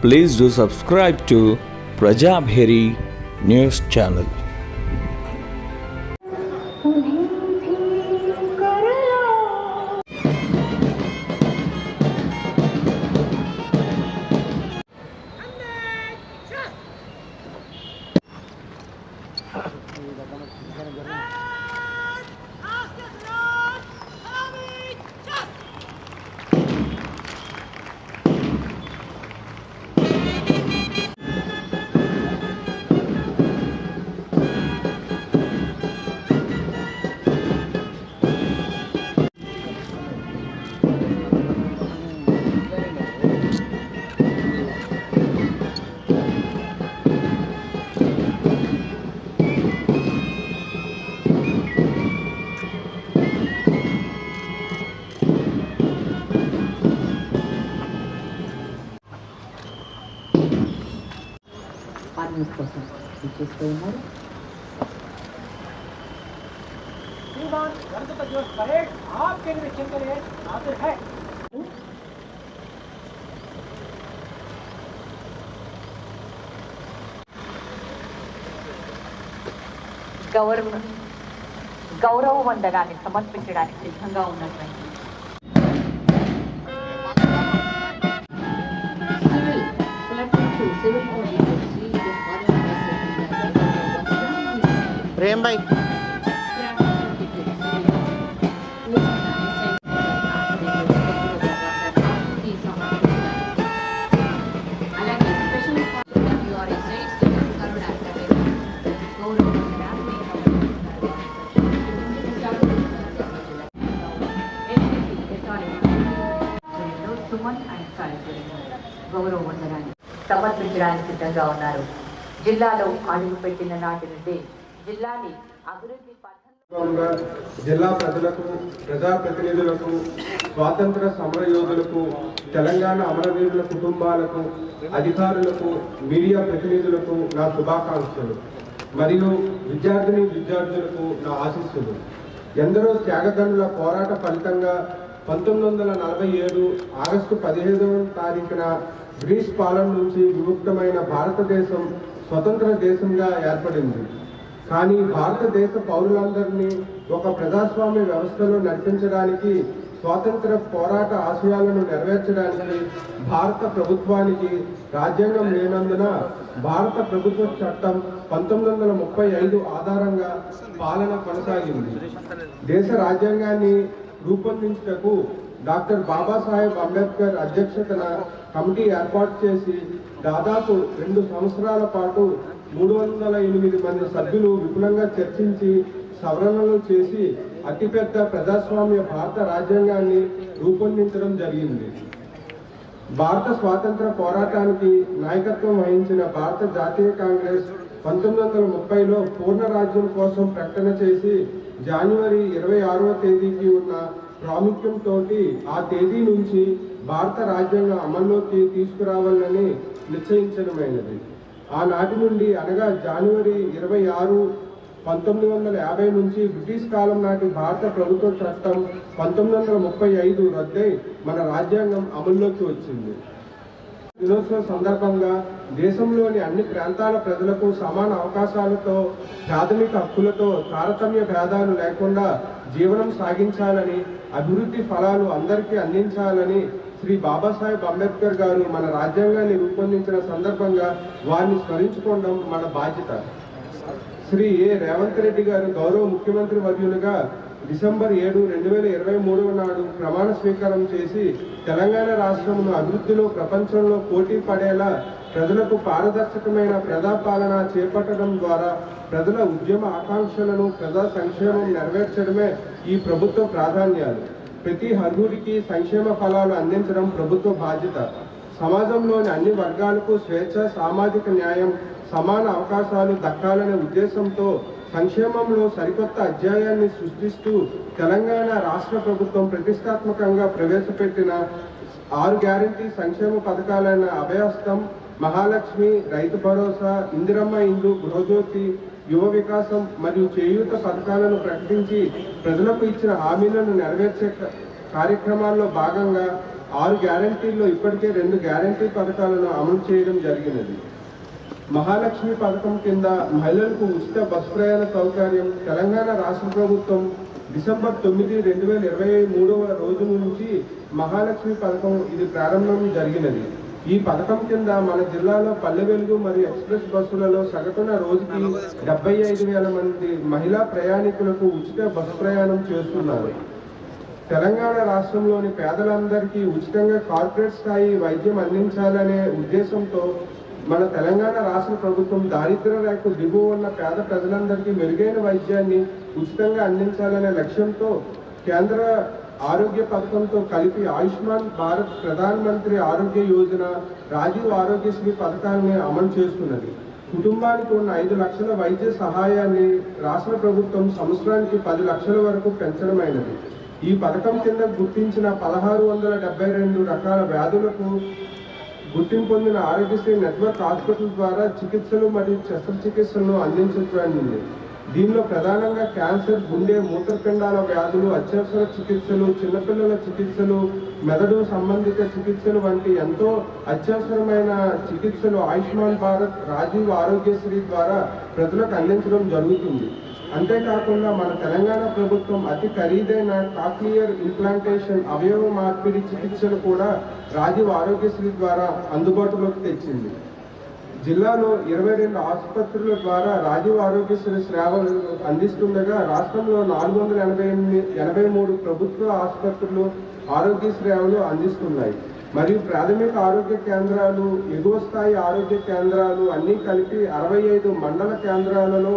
Please do subscribe to Prajabheri News Channel. కోసం చేస్తూ ఉన్నారు. गणतंत्र दिवस परेड आपके निरीक्षण के लिए हाजिर है. గౌరవ వందనాన్ని సమర్పించడానికి సిద్ధంగా ఉన్నటువంటి प्रेम भाई గౌరవ వందనాన్ని సమర్పించడానికి సిద్ధంగా ఉన్నారు. జిల్లాలో అడుగుపెట్టిన నాటి నుండి జిల్లాని అభివృద్ధి జిల్లా ప్రజలకు, ప్రజాప్రతినిధులకు, స్వాతంత్ర సమరయోధులకు, తెలంగాణ అమరవీరుల కుటుంబాలకు, అధికారులకు, మీడియా ప్రతినిధులకు నా శుభాకాంక్షలు మరియు విద్యార్థులకు నా ఆశీస్సులు. ఎందరో త్యాగదనుల పోరాట ఫలితంగా 1947 ఆగస్టు 15వ తారీఖున బ్రిటిష్ పాలన నుంచి విముక్తమైన భారతదేశం స్వతంత్ర దేశంగా ఏర్పడింది. కానీ భారతదేశ పౌరులందరినీ ఒక ప్రజాస్వామ్య వ్యవస్థలో నడిపించడానికి, స్వాతంత్ర పోరాట ఆశయాలను నెరవేర్చడానికి భారత ప్రభుత్వానికి రాజ్యాంగం లేనందున భారత ప్రభుత్వ చట్టం 1935 ఆధారంగా పాలన కొనసాగింది. దేశ రాజ్యాంగాన్ని రూపొందించుటకు డాక్టర్ బాబాసాహెబ్ అంబేద్కర్ అధ్యక్షతన కమిటీ ఏర్పాటు చేసి దాదాపు 2 సంవత్సరాల పాటు 308 మంది సభ్యులు విపులంగా చర్చించి సవరణలు చేసి అతిపెద్ద ప్రజాస్వామ్య భారత రాజ్యాంగాన్ని రూపొందించడం జరిగింది. భారత స్వాతంత్ర పోరాటానికి నాయకత్వం వహించిన భారత జాతీయ కాంగ్రెస్ 1930లో పూర్ణ రాజ్యం కోసం ప్రకటన చేసి జనవరి 26వ తేదీకి ఉన్న ప్రాముఖ్యంతో ఆ తేదీ నుంచి భారత రాజ్యాంగం అమల్లోకి తీసుకురావాలని నిశ్చయించడమైనది. ఆనాటి నుండి అనగా జనవరి 26, 1950 నుంచి బ్రిటిష్ కాలం నాటి భారత ప్రభుత్వ చట్టం 1935 రద్దై మన రాజ్యాంగం అమల్లోకి వచ్చింది. దినోత్సవం సందర్భంగా దేశంలోని అన్ని ప్రాంతాల ప్రజలకు సమాన అవకాశాలతో, ప్రాథమిక హక్కులతో తారతమ్య భేదాలు లేకుండా జీవనం సాగించాలని, అభివృద్ధి ఫలాలు అందరికీ అందించాలని శ్రీ బాబాసాహెబ్ అంబేద్కర్ గారు మన రాజ్యాంగాన్ని రూపొందించిన సందర్భంగా వారిని స్మరించుకోవడం మన బాధ్యత. శ్రీ రేవంత్ రెడ్డి గారు గౌరవ ముఖ్యమంత్రి వర్యులుగా డిసెంబర్ 7, 2023 నాడు ప్రమాణ స్వీకారం చేసి తెలంగాణ రాష్ట్రంను అభివృద్ధిలో ప్రపంచంలో పోటీ పడేలా ప్రజలకు పారదర్శకమైన ప్రజాపాలన చేపట్టడం ద్వారా ప్రజల ఉద్యమ ఆకాంక్షలను, ప్రజా సంక్షేమం నెరవేర్చడమే ఈ ప్రభుత్వ ప్రాధాన్యాలు. ప్రతి అర్హుడికి సంక్షేమ ఫలాలు అందించడం ప్రభుత్వ బాధ్యత. సమాజంలోని అన్ని వర్గాలకు స్వేచ్ఛ, సామాజిక న్యాయం, సమాన అవకాశాలు దక్కాలనే ఉద్దేశంతో సంక్షేమంలో సరికొత్త అధ్యాయాన్ని సృష్టిస్తూ తెలంగాణ రాష్ట్ర ప్రభుత్వం ప్రతిష్టాత్మకంగా ప్రవేశపెట్టిన 6 గ్యారంటీ సంక్షేమ పథకాలైన అభయహస్తం, మహాలక్ష్మి, రైతు భరోసా, ఇందిరమ్మ ఇండ్లు, గృహజ్యోతి, యువ వికాసం మరియు చేయూత పథకాలను ప్రకటించి ప్రజలకు ఇచ్చిన హామీలను నెరవేర్చే కార్యక్రమాల్లో భాగంగా 6 గ్యారంటీల్లో ఇప్పటికే 2 గ్యారంటీ పథకాలను అమలు చేయడం జరిగినది. మహాలక్ష్మి పథకం కింద మహిళలకు ఉచిత బస్ ప్రయాణ సౌకర్యం తెలంగాణ రాష్ట్ర ప్రభుత్వం డిసెంబర్ 9, 2023 రోజు నుంచి మహాలక్ష్మి పథకం ఇది ప్రారంభం జరిగినది. ఈ పథకం కింద మన జిల్లాలో పల్లె వెలుగు మరియు ఎక్స్ప్రెస్ బస్సులలో సగటున రోజుకి 75,000 మంది మహిళా ప్రయాణికులకు ఉచిత బస్సు ప్రయాణం చేస్తున్నారు. తెలంగాణ రాష్ట్రంలోని పేదలందరికీ ఉచితంగా కార్పొరేట్ స్థాయి వైద్యం అందించాలనే ఉద్దేశంతో మన తెలంగాణ రాష్ట్ర ప్రభుత్వం దారిద్ర్య రేఖకు దిగువ ఉన్న పేద ప్రజలందరికీ మెరుగైన వైద్యాన్ని ఉచితంగా అందించాలనే లక్ష్యంతో కేంద్ర ఆరోగ్య పథకంతో కలిపి ఆయుష్మాన్ భారత్ ప్రధాన మంత్రి ఆరోగ్య యోజన, రాజీవ్ ఆరోగ్యశ్రీ పథకాన్ని అమలు చేస్తున్నది. కుటుంబానికి ఉన్న 5 లక్షల వైద్య సహాయాన్ని రాష్ట్ర ప్రభుత్వం సంవత్సరానికి 10 లక్షల వరకు పెంచడమైనది. ఈ పథకం కింద గుర్తించిన 1672 రకాల వ్యాధులకు గుర్తింపు పొందిన ఆరోగ్యశ్రీ నెట్వర్క్ హాస్పిటల్ ద్వారా చికిత్సలు మరియు శస్త్రచికిత్సలను అందించబడింది. దీనిలో ప్రధానంగా క్యాన్సర్, గుండె, మూత్రపిండాల వ్యాధులు, అత్యవసర చికిత్సలు, చిన్నపిల్లల చికిత్సలు, మెదడు సంబంధిత చికిత్సలు వంటి ఎంతో అత్యవసరమైన చికిత్సలు ఆయుష్మాన్ భారత్, రాజీవ్ ఆరోగ్యశ్రీ ద్వారా ప్రజలకు అందించడం జరుగుతుంది. అంతేకాకుండా మన తెలంగాణ ప్రభుత్వం అతి ఖరీదైన కాక్లియర్ ఇంప్లాంటేషన్ అవయవ మార్పిడి చికిత్సలు కూడా రాజీవ్ ఆరోగ్యశ్రీ ద్వారా అందుబాటులోకి తెచ్చింది. జిల్లాలో 22 ఆసుపత్రుల ద్వారా రాజీవ్ ఆరోగ్యశ్రీ సేవలు అందిస్తుండగా రాష్ట్రంలో 483 ప్రభుత్వ ఆసుపత్రులు ఆరోగ్య సేవలు అందిస్తున్నాయి. మరియు ప్రాథమిక ఆరోగ్య కేంద్రాలు, ఎగువ స్థాయి ఆరోగ్య కేంద్రాలు అన్నీ కలిపి 65 మండల కేంద్రాలలో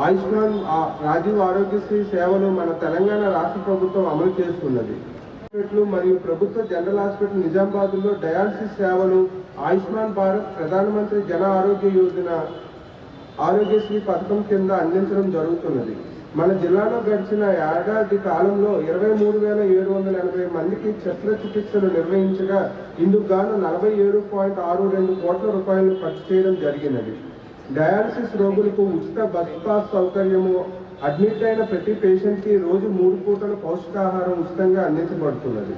ఆయుష్మాన్ రాజీవ్ ఆరోగ్యశ్రీ సేవలు మన తెలంగాణ రాష్ట్ర ప్రభుత్వం అమలు చేస్తున్నది. మరియు ప్రభుత్వ జనరల్ హాస్పిటల్ నిజామాబాద్లో డయాలసిస్ సేవలు ఆయుష్మాన్ భారత్ ప్రధానమంత్రి జన ఆరోగ్య యోజన ఆరోగ్యశ్రీ పథకం కింద అందించడం జరుగుతున్నది. మన జిల్లాలో గడిచిన ఏడాది కాలంలో 23,780 మందికి శస్త్రచికిత్సలు నిర్వహించగా ఇందుకు గాను 47.62 కోట్ల రూపాయలను ఖర్చు చేయడం జరిగినది. డయాలసిస్ రోగులకు ఉచిత బస్ పాస్ సౌకర్యము, అడ్మిట్ అయిన ప్రతి పేషెంట్కి రోజు 3 పూటల పౌష్టికాహారం ఉచితంగా అందించబడుతున్నది.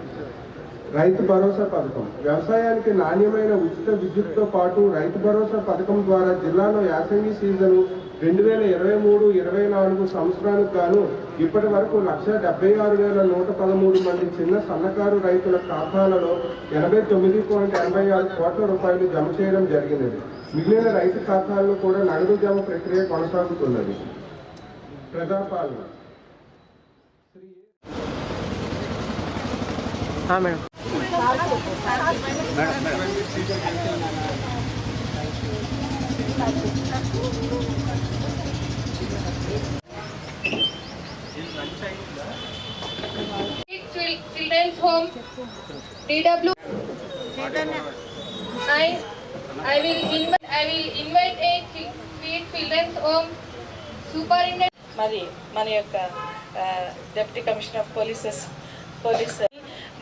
రైతు భరోసా పథకం వ్యవసాయానికి నాణ్యమైన ఉచిత విద్యుత్తో పాటు రైతు భరోసా పథకం ద్వారా జిల్లాలో యాసంగి సీజను 2023-24 సంవత్సరానికి గాను ఇప్పటి వరకు 176,113 మంది చిన్న సన్నకారు రైతుల ఖాతాలలో 89.86 కోట్ల రూపాయలు జమ చేయడం జరిగినది. మిగిలిన రైతు ఖాతాల్లో కూడా నగదు జమ ప్రక్రియ కొనసాగుతున్నది. ప్రజాపాలన Children's Home, DW. I will invite a Sweet Children's Home Superintendent. మరి మన యొక్క డిప్యూటీ కమిషనర్ ఆఫ్ పోలీస్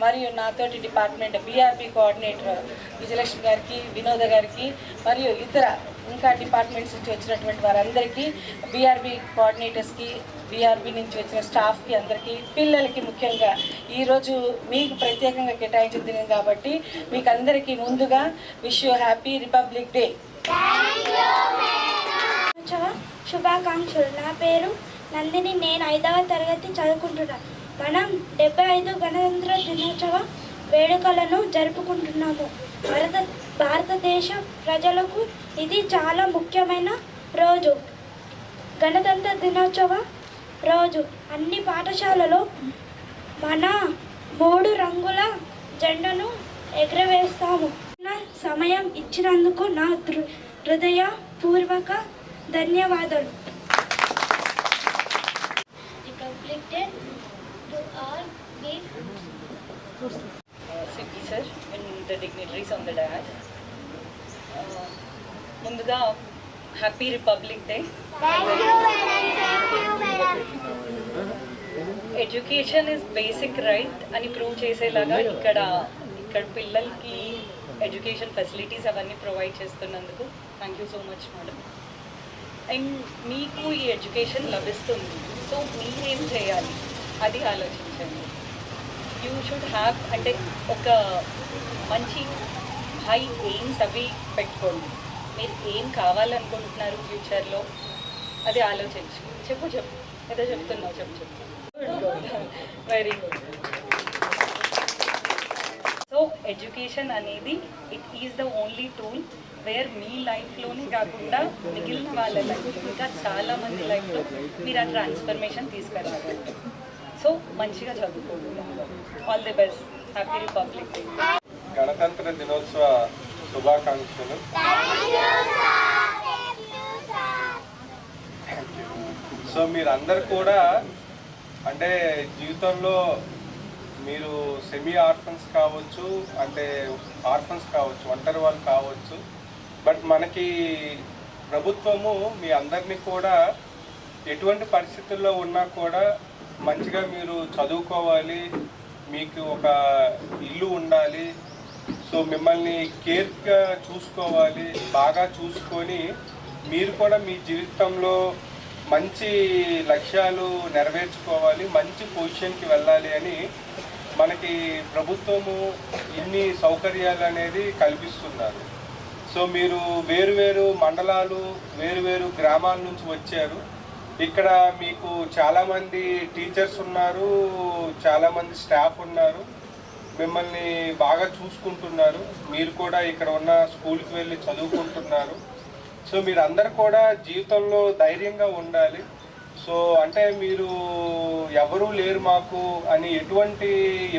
మరియు నాతోటి డిపార్ట్మెంట్ బీఆర్బీ కోఆర్డినేటర్ విజయలక్ష్మి గారికి, వినోద గారికి మరియు ఇతర ఇంకా డిపార్ట్మెంట్స్ నుంచి వచ్చినటువంటి వారందరికీ, బీఆర్బీ కోఆర్డినేటర్స్కి, బీఆర్బీ నుంచి వచ్చిన స్టాఫ్కి, అందరికీ, పిల్లలకి ముఖ్యంగా ఈరోజు మీకు ప్రత్యేకంగా కేటాయించిన దినం కాబట్టి మీకు అందరికీ ముందుగా wish you happy republic day. శుభాకాంక్షలు. నా పేరు నందిని. నేను 5వ తరగతి చదువుకుంటున్నాను. మనం 75 గణతంత్ర దినోత్సవ వేడుకలను జరుపుకుంటున్నాము. భారతదేశ ప్రజలకు ఇది చాలా ముఖ్యమైన రోజు. గణతంత్ర దినోత్సవ రోజు అన్ని పాఠశాలలో మన 3 రంగుల జెండాను ఎగురవేస్తాము. సమయం ఇచ్చినందుకు నా హృదయపూర్వక ధన్యవాదాలు. Rebellic Day to all give CP sir and the dignitaries on the dais. ముందుగా happy republic day. Education is basic right అని ప్రూవ్ చేసేలాగా ఇక్కడ పిల్లలకి ఎడ్యుకేషన్ ఫెసిలిటీస్ అవన్నీ ప్రొవైడ్ చేస్తున్నందుకు thank you so much madam. And మీకు ఈ ఎడ్యుకేషన్ లభిస్తుంది, సో మీరేం చేయాలి అది ఆలోచించండి. యూ షుడ్ హ్యావ్ అంటే ఒక మంచి హై ఎయిమ్స్ అవి పెట్టుకోండి. మీరు ఏం కావాలనుకుంటున్నారు ఫ్యూచర్లో అది ఆలోచించు. చెప్పు ఏదో చెప్తున్నావు చెప్పు. Very good. సో ఎడ్యుకేషన్ అనేది it is the only tool where మీ లైఫ్లోనే కాకుండా మిగిలిన వాళ్ళ లైఫ్లో ఇంకా చాలామంది లైఫ్లో మీరు ఆ ట్రాన్స్ఫర్మేషన్ తీసుకురావాలి. సో మంచిగా చదువుకోండి. All the best. Happy republic day. గణతంత్ర దినోత్సవ శుభాకాంక్షలు. సో మీరందరు కూడా అంటే జీవితంలో మీరు సెమీ ఆర్ఫన్స్ కావచ్చు, అంటే ఆర్ఫన్స్ కావచ్చు, ఒంటరి వాళ్ళు కావచ్చు. బట్ మనకి ప్రభుత్వము మీ అందరినీ కూడా ఎటువంటి పరిస్థితుల్లో ఉన్నా కూడా మంచిగా మీరు చదువుకోవాలి, మీకు ఒక ఇల్లు ఉండాలి, సో మిమ్మల్ని కేర్గా చూసుకోవాలి, బాగా చూసుకొని మీరు కూడా మీ జీవితంలో మంచి లక్ష్యాలు నెరవేర్చుకోవాలి, మంచి పొజిషన్కి వెళ్ళాలి అని మనకి ప్రభుత్వము ఇన్ని సౌకర్యాలు అనేది కల్పిస్తున్నారు. సో మీరు వేరు మండలాలు, వేరు గ్రామాల నుంచి వచ్చారు. ఇక్కడ మీకు చాలామంది టీచర్స్ ఉన్నారు, చాలామంది స్టాఫ్ ఉన్నారు, మిమ్మల్ని బాగా చూసుకుంటున్నారు. మీరు కూడా ఇక్కడ ఉన్న స్కూల్కి వెళ్ళి చదువుకుంటున్నారు. సో మీరు అందరు కూడా జీవితంలో ధైర్యంగా ఉండాలి. సో అంటే మీరు ఎవరూ లేరు మాకు అని ఎటువంటి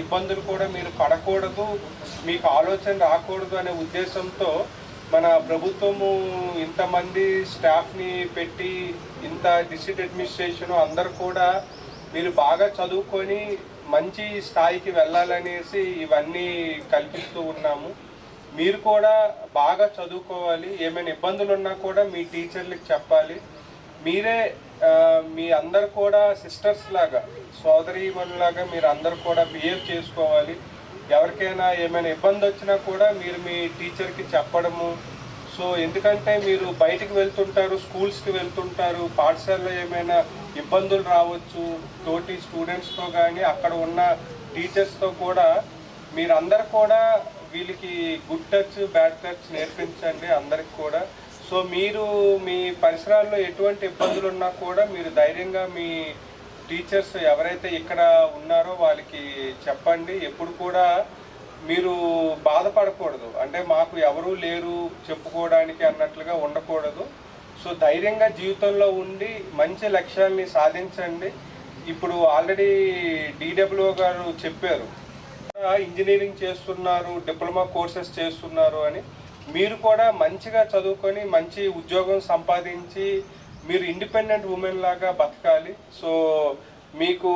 ఇబ్బందులు కూడా మీరు పడకూడదు, మీకు ఆలోచన రాకూడదు అనే ఉద్దేశంతో మన ప్రభుత్వము ఇంతమంది స్టాఫ్ని పెట్టి ఇంత డిస్ట్రిక్ట్ అడ్మినిస్ట్రేషన్ అందరు కూడా మీరు బాగా చదువుకొని మంచి స్థాయికి వెళ్ళాలనేసి ఇవన్నీ కల్పిస్తూ ఉన్నాము. మీరు కూడా బాగా చదువుకోవాలి, ఏమైనా ఇబ్బందులు ఉన్నా కూడా మీ టీచర్లకు చెప్పాలి. మీరే మీ అందరు కూడా సిస్టర్స్ లాగా, సోదరీమణులాగా మీరు అందరు కూడా బిహేవ్ చేసుకోవాలి. ఎవరికైనా ఏమైనా ఇబ్బంది వచ్చినా కూడా మీరు మీ టీచర్కి చెప్పడము. సో ఎందుకంటే మీరు బయటికి వెళ్తుంటారు, స్కూల్స్కి వెళ్తుంటారు, పాఠశాలలో ఏమైనా ఇబ్బందులు రావచ్చు తోటి స్టూడెంట్స్తో కానీ అక్కడ ఉన్న టీచర్స్తో కూడా. మీరందరు కూడా వీళ్ళకి గుడ్ టచ్ బ్యాడ్ టచ్ నేర్పించండి అందరికి కూడా. సో మీరు మీ పరిసరాల్లో ఎటువంటి ఇబ్బందులు ఉన్నా కూడా మీరు ధైర్యంగా మీ టీచర్స్ ఎవరైతే ఇక్కడ ఉన్నారో వాళ్ళకి చెప్పండి. ఎప్పుడు కూడా మీరు బాధపడకూడదు, అంటే మాకు ఎవరూ లేరు చెప్పుకోవడానికి అన్నట్లుగా ఉండకూడదు. సో ధైర్యంగా జీవితంలో ఉండి మంచి లక్ష్యాల్ని సాధించండి. ఇప్పుడు ఆల్రెడీ DWO గారు చెప్పారు, ఇంజనీరింగ్ చేస్తున్నారు, డిప్లొమా కోర్సెస్ చేస్తున్నారు అని. మీరు కూడా మంచిగా చదువుకొని మంచి ఉద్యోగం సంపాదించి మీరు ఇండిపెండెంట్ ఉమెన్ లాగా బతకాలి. సో మీకు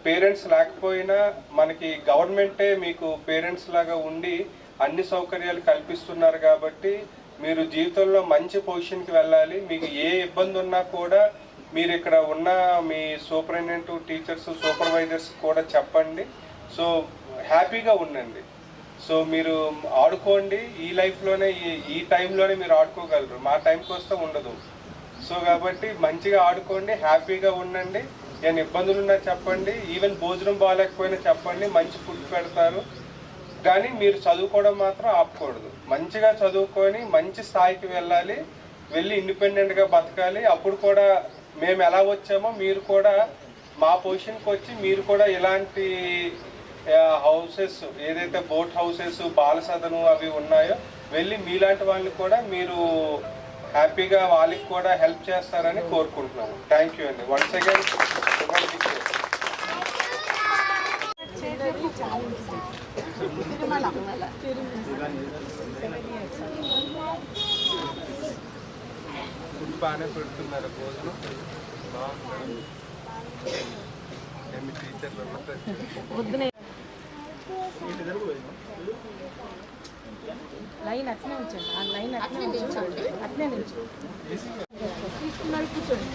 పేరెంట్స్ లేకపోయినా మనకి గవర్నమెంటే మీకు పేరెంట్స్ లాగా ఉండి అన్ని సౌకర్యాలు కల్పిస్తున్నారు కాబట్టి మీరు జీవితంలో మంచి పొజిషన్కి వెళ్ళాలి. మీకు ఏ ఇబ్బంది ఉన్నా కూడా మీరు ఇక్కడ ఉన్న మీ సూపరింటెండెంట్, టీచర్స్, సూపర్వైజర్స్ కూడా చెప్పండి. సో హ్యాపీగా ఉండండి. సో మీరు ఆడుకోండి, ఈ లైఫ్లోనే ఈ టైంలోనే మీరు ఆడుకోగలరు, మా టైంకి వస్తే ఉండదు. సో కాబట్టి మంచిగా ఆడుకోండి, హ్యాపీగా ఉండండి. ఏమైనా ఇబ్బందులు ఉన్నా చెప్పండి, ఈవెన్ భోజనం బాగాలేకపోయినా చెప్పండి, మంచి ఫుడ్ పెడతారు. కానీ మీరు చదువుకోవడం మాత్రం ఆపకూడదు. మంచిగా చదువుకొని మంచి స్థాయికి వెళ్ళాలి, వెళ్ళి ఇండిపెండెంట్గా బతకాలి. అప్పుడు కూడా మేము ఎలా వచ్చామో మీరు కూడా మా పొజిషన్కి వచ్చి మీరు కూడా ఇలాంటి హౌసెస్, ఏదైతే బోట్ హౌసెస్, బాల సదను అవి ఉన్నాయో వెళ్ళి మీలాంటి వాళ్ళని కూడా మీరు హ్యాపీగా వాళ్ళకి కూడా హెల్ప్ చేస్తారని కోరుకుంటున్నాను. థ్యాంక్ యూ అండి. వన్స్ అగైన్ ఫుడ్ బాగానే పెడుతున్నారు, భోజనం బాగుంది. ఏమి టీచర్లు లైన్ అట్నే ఉంచండి, ఆ లైన్ అట్నే ఉంచండి, అట్నే నిల్చోండి. తీసుకున్నారు, కూర్చోండి.